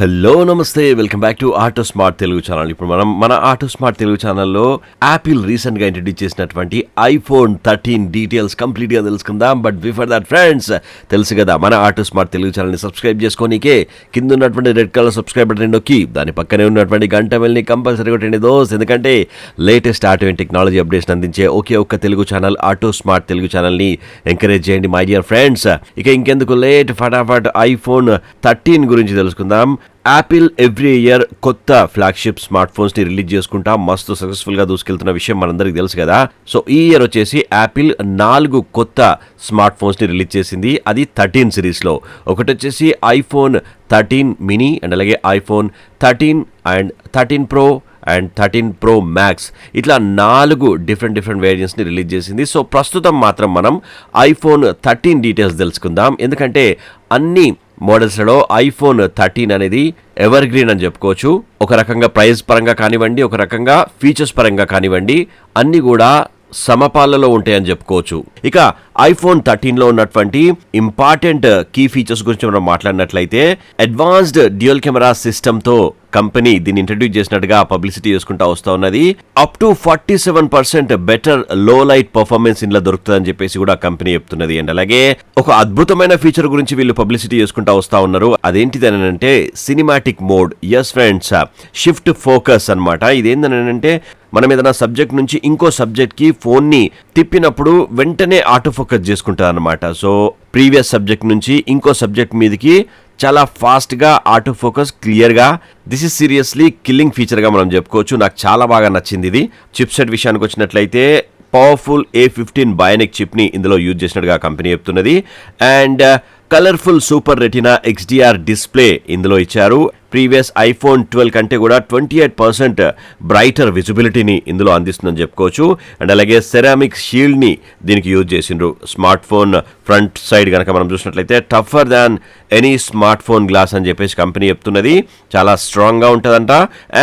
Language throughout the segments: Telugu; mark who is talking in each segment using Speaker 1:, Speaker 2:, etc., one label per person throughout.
Speaker 1: హలో నమస్తే, welcome back to auto smart Telugu channel. ఇప్పుడు మనం మన ఆటో స్మార్ట్ తెలుగు ఛానల్లో యాపిల్ రీసెంట్గా ఇంట్రడ్యూస్ చేసినటువంటి ఐఫోన్ 13 డీటెయిల్స్ కంప్లీట్గా తెలుసుకుందాం. బట్ బిఫోర్ దట్ ఫ్రెండ్స్, తెలుసు కదా మన ఆటో స్మార్ట్ తెలుగు ఛానల్ని సబ్స్క్రైబ్ చేసుకోనీకే కింద ఉన్నటువంటి రెడ్ కలర్ సబ్స్క్రైబ్ బటన్ నొక్కి దాని పక్కనే ఉన్నటువంటి గంట వెళ్ళి కంపల్సరీ కొట్టండి దోస్. ఎందుకంటే latest auto and technology updates అందించే ఒకే ఒక్క Telugu channel auto smart Telugu ఛానల్ని ఎంకరేజ్ చేయండి మై డియర్ ఫ్రెండ్స్. ఇక ఇంకెందుకు లేట్, ఫటాఫట్ ఐఫోన్ 13 గురించి తెలుసుకుందాం. యాపిల్ ఎవ్రీ ఇయర్ కొత్త ఫ్లాగ్షిప్ స్మార్ట్ ఫోన్స్ ని రిలీజ్ చేసుకుంటా మస్తు సక్సెస్ఫుల్ గా దూసుకెళ్తున్న విషయం మనందరికి తెలుసు కదా. సో ఈ ఇయర్ వచ్చేసి యాపిల్ 4 కొత్త స్మార్ట్ ఫోన్స్ ని రిలీజ్ చేసింది. అది 13 సిరీస్ లో. ఒకటి వచ్చేసి ఐఫోన్ 13 మినీ అండ్ అలాగే iPhone 13 and 13 pro and 13 pro max, ఇట్లా 4 డిఫరెంట్ వేరియంట్స్ని రిలీజ్ చేసింది. సో ప్రస్తుతం మాత్రం మనం ఐఫోన్ 13 డీటెయిల్స్ తెలుసుకుందాం. ఎందుకంటే అన్ని మోడల్స్లో ఐఫోన్ 13 అనేది ఎవర్ గ్రీన్ అని చెప్పుకోవచ్చు. ఒక రకంగా ప్రైస్ పరంగా కానివ్వండి, ఒక రకంగా ఫీచర్స్ పరంగా కానివ్వండి, అన్ని కూడా సమపాలలో ఉంటాయని చెప్పుకోవచ్చు. ఇక ఐఫోన్ 13లో ఉన్నటువంటి ఇంపార్టెంట్ కీ ఫీచర్స్ గురించి మనం మాట్లాడినట్లయితే, అడ్వాన్స్డ్ డ్యూయల్ కెమెరా సిస్టమ్తో కంపెనీ దీన్ని ఇంట్రడ్యూస్ చేసినట్టుగా పబ్లిసిటీ చేసుకుంటా వస్తూ ఉన్నది. అప్ టు 47% బెటర్ లో లైట్ పర్ఫార్మెన్స్ ఇందులో దొరుకుతుందని చెప్పేసి కూడా కంపెనీ చెప్తున్నది. అండ్ అలాగే ఒక అద్భుతమైన ఫీచర్ గురించి వీళ్ళు పబ్లిసిటీ చేసుకుంటా వస్తా ఉన్నారు. అదేంటిదని అంటే cinematic mode. Yes friends, shift focus అన్నమాట. ఇదేందని అంటే మనం ఏదైనా సబ్జెక్ట్ నుంచి ఇంకో సబ్జెక్ట్కి ఫోన్ని తిప్పినప్పుడు వెంటనే ఆటో ఫోకస్ చేసుకుంటుంది అనమాట. సో ప్రీవియస్ సబ్జెక్ట్ నుంచి ఇంకో సబ్జెక్ట్ మీదకి చాలా ఫాస్ట్గా ఆటో ఫోకస్ క్లియర్గా. దిస్ ఇస్ సీరియస్లీ కిల్లింగ్ ఫీచర్గా మనం చెప్పుకోవచ్చు. నాకు చాలా బాగా నచ్చింది ఇది. చిప్ సెట్ విషయానికి వచ్చినట్లయితే పవర్ఫుల్ A15 బయోనిక్ చిప్ని ఇందులో యూజ్ చేసినట్టుగా కంపెనీ చెప్తున్నది. And colourful super retina XDR display ఇందులో ఇచ్చారు. ప్రీవియస్ ఐఫోన్ 12 కంటే కూడా 28% బ్రైటర్ విజిబిలిటీని ఇందులో అందిస్తుందని చెప్పుకోవచ్చు. అండ్ అలాగే సెరామిక్ షీల్డ్ని దీనికి యూజ్ చేసిండ్రు. స్మార్ట్ ఫోన్ ఫ్రంట్ సైడ్ కనుక మనం చూసినట్లయితే టఫర్ than any smart phone glass అని చెప్పేసి కంపెనీ చెప్తున్నది. చాలా స్ట్రాంగ్గా ఉంటుందంట.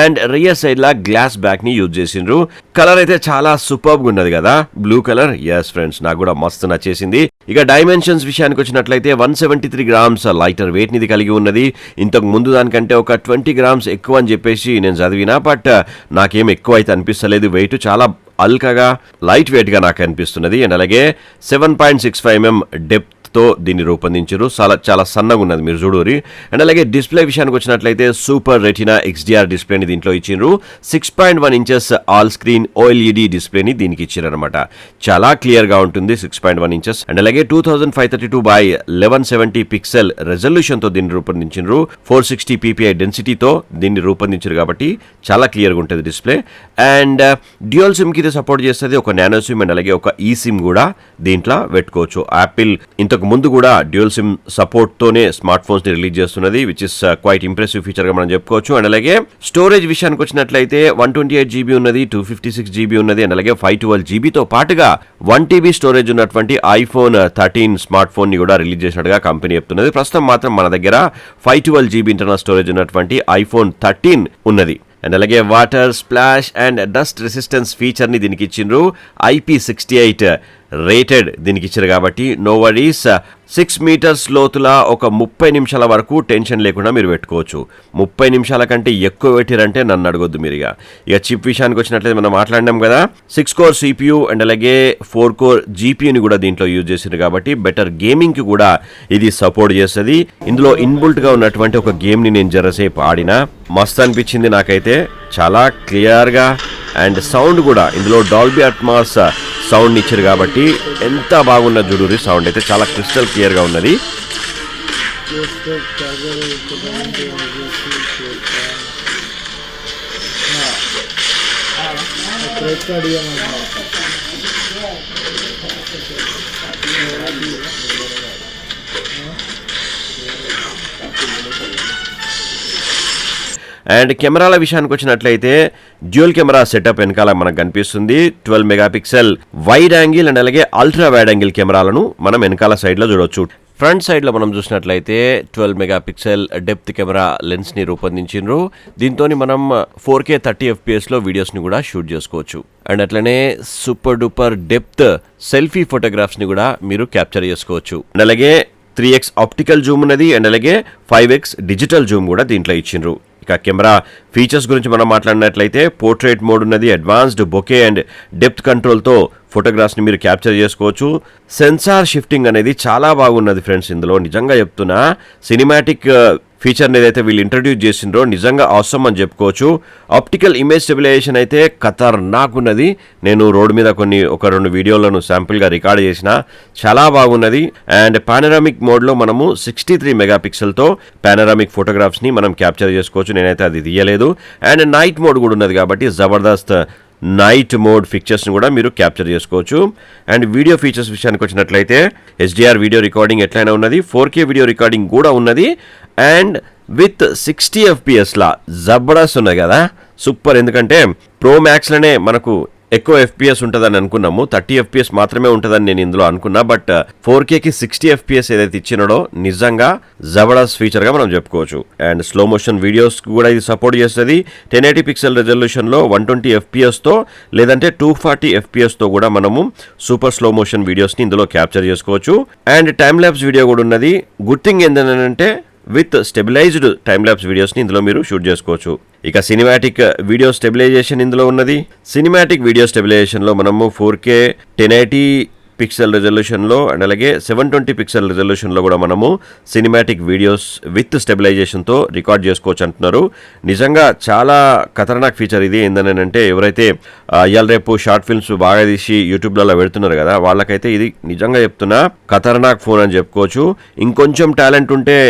Speaker 1: అండ్ రియర్ సైడ్లా గ్లాస్ బ్యాక్ని యూజ్ చేసిండ్రు. కలర్ అయితే చాలా సూపర్గా ఉన్నది కదా, బ్లూ కలర్. ఎస్ ఫ్రెండ్స్, నాకు కూడా మస్తు నచ్చేసింది. ఇక డైమెన్షన్స్ విషయానికి వచ్చినట్లయితే 173 గ్రామ్స్ లైటర్ వెయిట్ని ఇది కలిగి ఉన్నది. ఇంతకు ముందు దానికంటే ఒక 20 గ్రామ్స్ ఎక్కువ అని చెప్పేసి నేను చదివినా, బట్ నాకేం ఎక్కువ అయితే అనిపిస్తలేదు. వెయిట్ చాలా అల్కగా లైట్ వెయిట్గా నాకు అనిపిస్తున్నది. అండ్ అలాగే 7.65 mm డెప్త్ తో దీన్ని రూపొందించారు. చాలా సన్నగా ఉన్నది, మీరు చూడూరి. అండ్ అలాగే డిస్ప్లే విషయానికి వచ్చినట్లయితే సూపర్ రెటినా XDR డిస్ప్లేని దీంట్లో ఇచ్చిండ్రు. 6.1 ఇంచెస్ ఆల్ స్క్రీన్ OLED డిస్ప్లేని దీనికి ఇచ్చారనమాట. చాలా క్లియర్ గా ఉంటుంది, 6.1 ఇంచెస్. అండ్ అలాగే 2532x1170 పిక్సెల్ రెజల్యూషన్ తో దీన్ని రూపొందించారు. 460 ppi డెన్సిటీతో దీన్ని రూపొందించారు కాబట్టి చాలా క్లియర్ గా ఉంటుంది డిస్ప్లే. అండ్ డ్యూయల్ సిమ్ కి ఇది సపోర్ట్ చేస్తుంది. ఒక నానో సిమ్ అండ్ అలాగే ఒక ఈ సిమ్ కూడా దీంట్లో పెట్టుకోవచ్చు. యాపిల్ ఇంతకు ముందు కూడా డ్యూయల్ సిమ్ సపోర్ట్ తోనే స్మార్ట్ ఫోన్స్ ని రిలీజ్ చేస్తున్నది, which is quite impressive feature గా మనం చెప్పుకోవచ్చు. అండ్ అలాగే స్టోరేజ్ విషయానికి వచ్చినట్లయితే 128 GB ఉన్నది, 256 GB ఉన్నది, అండ్ అలాగే 512 GB తో పాటుగా 1 TB స్టోరేజ్ ఉన్నటువంటి ఐఫోన్ 13 స్మార్ట్ ఫోన్ ని కూడా రిలీజ్ చేసినట్టుగా కంపెనీ చెప్తున్నది. ప్రస్తుతం మాత్రం మన దగ్గర 512 GB ఇంటర్నల్ స్టోరేజ్ ఉన్నటువంటి ఐఫోన్ 13 ఉన్నది. అండ్ అలాగే water splash and dust resistance feature ని దీనికి ఇచ్చిండ్రు. IP68 రేటెడ్ దీనికి ఇచ్చారు కాబట్టి నో వరీస్. 6 మీటర్స్ లోతుల ఒక 30 నిమిషాల వరకు టెన్షన్ లేకుండా మీరు పెట్టుకోవచ్చు. 30 నిమిషాల కంటే ఎక్కువ పెట్టారంటే నన్ను అడగొద్దు మీరు. ఇక చిప్ విషయానికి వచ్చినట్లయితే మనం మాట్లాడినాం కదా, 6 కోర్ CPU అండ్ అలాగే 4 కోర్ GPUని కూడా దీంట్లో యూజ్ చేసింది కాబట్టి బెటర్ గేమింగ్ కి కూడా ఇది సపోర్ట్ చేస్తుంది. ఇందులో ఇన్బుల్ట్ గా ఉన్నటువంటి ఒక గేమ్ ని నేను జరసేపు ఆడినా, మస్త్ అనిపించింది నాకైతే. చాలా క్లియర్ గా అండ్ సౌండ్ కూడా ఇందులో డాల్బీ అట్మాస్ సౌండ్ ఇచ్చారు కాబట్టి ఎంత బాగున్న జుడూరి. సౌండ్ అయితే చాలా క్రిస్టల్ క్లియర్ గా ఉన్నది. అండ్ కెమెరాల విషయానికి వచ్చినట్లయితే డ్యూయల్ కెమెరా సెటప్ వెనకాల మనకు కనిపిస్తుంది. 12 మెగాపిక్సెల్ వైడ్ యాంగిల్ అండ్ అలాగే అల్ట్రా వైడ్ యాంగిల్ కెమెరాలను మనం వెనకాల సైడ్ లో చూడొచ్చు. ఫ్రంట్ సైడ్లో మనం చూసినట్లయితే 12 మెగాపిక్సెల్ డెప్త్ కెమెరా లెన్స్ని రూపొందించిండ్రు. దీంతో మనం 4K 30 FPS వీడియోస్ని కూడా షూట్ చేసుకోవచ్చు. అండ్ అట్లనే సూపర్ డూపర్ డెప్త్ సెల్ఫీ ఫోటోగ్రాఫ్స్ని కూడా మీరు క్యాప్చర్ చేసుకోవచ్చు. అండ్ అలాగే 3x ఆప్టికల్ జూమ్ ఉన్నది అండ్ అలాగే 5x డిజిటల్ జూమ్ కూడా దీంట్లో ఇచ్చిండ్రు. ఇక కెమెరా ఫీచర్స్ గురించి మనం మాట్లాడినట్లయితే పోర్ట్రేట్ మోడ్ ఉన్నది, అడ్వాన్స్డ్ బొకే అండ్ డెప్త్ కంట్రోల్తో ఫోటోగ్రాఫ్స్ని మీరు క్యాప్చర్ చేసుకోవచ్చు. సెన్సార్ షిఫ్టింగ్ అనేది చాలా బాగున్నది ఫ్రెండ్స్. ఇందులో నిజంగా చెప్తున్నా సినిమాటిక్ ఫీచర్ని ఏదైతే వీళ్ళు ఇంట్రడ్యూస్ చేసిండ్రో నిజంగా అవసరం అని చెప్పుకోవచ్చు. ఆప్టికల్ ఇమేజ్ స్టెబిలైజేషన్ అయితే ఖతర్నాక్ ఉన్నది. నేను రోడ్ మీద ఒక 2 వీడియోలను శాంపుల్గా రికార్డ్ చేసిన, చాలా బాగున్నది. అండ్ పానరామిక్ మోడ్లో మనము 63 మెగాపిక్సెల్తో పానరామిక్ ఫోటోగ్రాఫ్స్ని మనం క్యాప్చర్ చేసుకోవచ్చు. నేనైతే అది తీయలేదు. అండ్ నైట్ మోడ్ కూడా ఉన్నది కాబట్టి జబర్దస్త్ నైట్ మోడ్ పిక్చర్స్ని కూడా మీరు క్యాప్చర్ చేసుకోవచ్చు. అండ్ వీడియో ఫీచర్స్ విషయానికి వచ్చినట్లయితే HDR వీడియో రికార్డింగ్ ఎట్లయినా ఉన్నది, 4K వీడియో రికార్డింగ్ కూడా ఉన్నది. అండ్ విత్ 60 FPS లా జబర్దస్త్ ఉన్నది కదా, సూపర్. ఎందుకంటే ప్రో మ్యాక్స్లోనే మనకు ఎక్కువ FPS ఉంటుందని అనుకున్నాము, 30 FPS మాత్రమే ఉంటుందని నేను ఇందులో అనుకున్నా. బట్ 4Kకి 60 FPS ఏదైతే ఇచ్చినాడో నిజంగా జబర్దస్త్ ఫీచర్గా మనం చెప్పుకోవచ్చు. అండ్ స్లో మోషన్ వీడియోస్ కూడా ఇది సపోర్ట్ చేస్తుంది. 1080 పిక్సెల్ రెజల్యూషన్లో 120 FPSతో లేదంటే 240 FPSతో కూడా మనము సూపర్ స్లో మోషన్ వీడియోస్ని ఇందులో క్యాప్చర్ చేసుకోవచ్చు. అండ్ టైమ్ ల్యాప్స్ వీడియో కూడా ఉన్నది. గుడ్ థింగ్ ఏంటంటే విత్ స్టెబిలైజ్డ్ టైమ్ ల్యాప్స్ వీడియోస్ని ఇందులో మీరు షూట్ చేసుకోవచ్చు. ఇక సినిమాటిక్ వీడియో స్టెబిలైజేషన్ ఇందులో ఉన్నది. సినిమాటిక్ వీడియో స్టెబిలైజేషన్లో మనము 4K 1080 పిక్సెల్ రెజల్యూషన్లో అండ్ అలాగే 720 పిక్సెల్ రెజల్యూషన్లో కూడా మనము సినిమాటిక్ వీడియోస్ విత్ స్టెబిలైజేషన్తో రికార్డ్ చేసుకోవచ్చు అంటున్నారు. నిజంగా చాలా ఖతర్నాక్ ఫీచర్ ఇది. ఏంటంటే ఎవరైతే ఇవాళ రేపు షార్ట్ ఫిల్మ్స్ బాగా తీసి యూట్యూబ్లలో పెడుతున్నారు కదా, వాళ్ళకైతే ఇది నిజంగా చెప్తున్నా ఖతర్నాక్ ఫోన్ అని చెప్పుకోవచ్చు. ఇంకొంచెం టాలెంట్ ఉంటే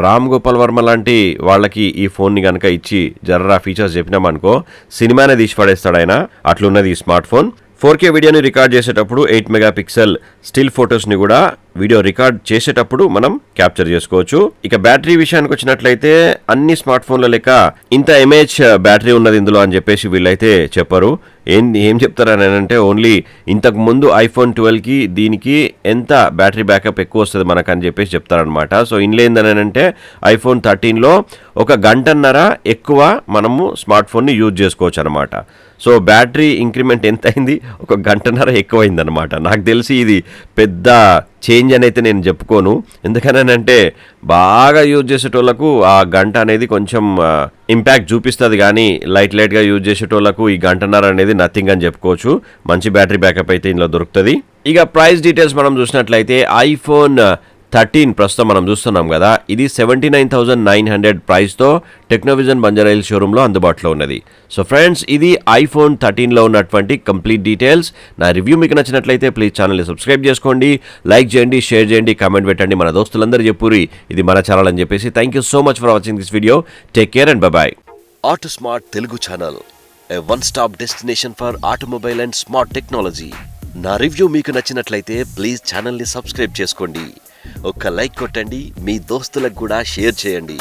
Speaker 1: రామ్ గోపాల్ వర్మ లాంటి వాళ్ళకి ఈ ఫోన్ని కనుక ఇచ్చి జర్రా ఫీచర్స్ చెప్పినామనుకో సినిమానే తీసి పడేస్తాడు ఆయన, అట్లున్నది ఈ స్మార్ట్ ఫోన్. 4K వీడియోని రికార్డ్ చేసేటప్పుడు 8 మెగాపిక్సెల్ స్టిల్ ఫొటోస్ని కూడా వీడియో రికార్డ్ చేసేటప్పుడు మనం క్యాప్చర్ చేసుకోవచ్చు. ఇక బ్యాటరీ విషయానికి వచ్చినట్లయితే అన్ని స్మార్ట్ ఫోన్ల లెక్క ఇంత ఎంఏహెచ్ బ్యాటరీ ఉన్నది ఇందులో అని చెప్పేసి వీళ్ళైతే చెప్పరు. ఏం చెప్తారని అంటే ఓన్లీ ఇంతకు ముందు iPhone 12కి దీనికి ఎంత బ్యాటరీ బ్యాకప్ ఎక్కువ వస్తుంది మనకు అని చెప్పేసి చెప్తారనమాట. సో ఇందులో ఏంటంటే iPhone 13లో 1 గంటన్నర ఎక్కువ మనము స్మార్ట్ ఫోన్ని యూజ్ చేసుకోవచ్చు అనమాట. సో బ్యాటరీ ఇంక్రిమెంట్ ఎంత అయింది, 1 గంటన్నర ఎక్కువ అయిందనమాట. నాకు తెలిసి ఇది పెద్ద చేంజ్ అని అయితే నేను చెప్పుకోను. ఎందుకనంటే బాగా యూజ్ చేసేటోళ్లకు ఆ గంట అనేది కొంచెం ఇంపాక్ట్ చూపిస్తుంది, కానీ లైట్గా యూజ్ చేసేటోళ్లకు ఈ గంటన్నర అనేది నథింగ్ అని చెప్పుకోవచ్చు. మంచి బ్యాటరీ బ్యాకప్ అయితే ఇందులో దొరుకుతుంది. ఇక ప్రైస్ డీటెయిల్స్ మనం చూసినట్లయితే iPhone 13 ప్రస్తుతం మనం చూస్తున్నాం కదా, ఇది 79,900 ప్రైస్తో టెక్నోవిజన్ బంజారాహిల్స్ షోరూంలో అందుబాటులో ఉన్నది. సో ఫ్రెండ్స్, ఇది iPhone 13లో ఉన్నటువంటి కంప్లీట్ డీటెయిల్స్. నా రివ్యూ మీకు నచ్చినట్లయితే ప్లీజ్ ఛానల్ని సబ్స్క్రైబ్ చేసుకోండి, లైక్ చేయండి, షేర్ చేయండి, కామెంట్ పెట్టండి, మన దోస్తులందరూ చెప్పురి ఇది మన ఛానల్ అని చెప్పేసి. Thank you so much for watching this video. Take care and by. Auto smart Telugu channel, A one stop destination for automobile and smart technology. నా రివ్యూ మీకు నచ్చినట్లయితే ప్లీజ్ ఛానల్ని సబ్స్క్రైబ్ చేసుకోండి, ఒక్క లైక్ కొట్టండి, మీ దోస్తులకు కూడా షేర్ చేయండి.